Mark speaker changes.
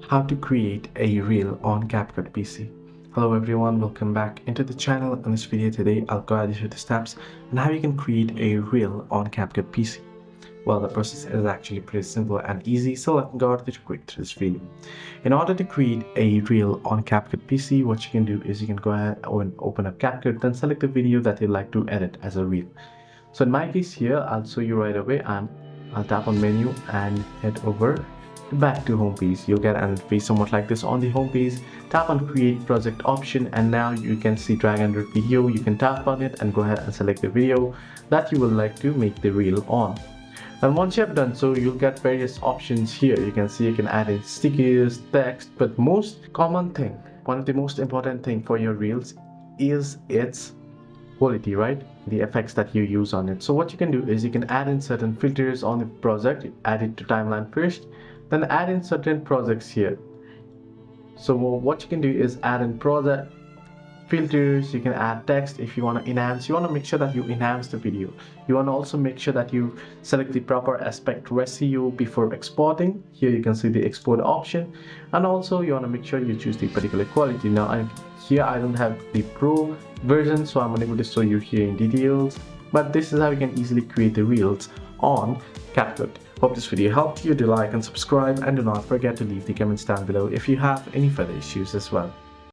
Speaker 1: How to create a reel on CapCut PC. Hello everyone, welcome back into the channel. In this video today, I'll guide you through the steps on how you can create a reel on CapCut PC. Well, the process is actually pretty simple and easy, so let me go quick through this video. In order to create a reel on CapCut PC, what you can do is you can go ahead and open up CapCut, then select the video that you'd like to edit as a reel. So in my case here, I'll show you right away. I'll tap on menu and head over back to home page. You'll get an interface somewhat like this on the home page. Tap on create project option, and now you can see drag and drop video. You can tap on it and go ahead and select the video that you would like to make the reel on. And once you have done so, you'll get various options here. You can see you can add in stickers, text, but most common thing, one of the most important thing for your reels is its quality, right? The effects that you use on it. So what you can do is you can add in certain filters on the project, add it to timeline first, then add in certain projects here. So what you can do is add in project filters. You can add text if you want to enhance. You want to make sure that you enhance the video. You want to also make sure that you select the proper aspect ratio before exporting. Here you can see the export option, and also you want to make sure you choose the particular quality. Now here I don't have the pro version, so I'm unable to show you here in details, but this is how you can easily create the reels on CapCut. Hope this video helped you. Do like and subscribe, and do not forget to leave the comments down below if you have any further issues as well.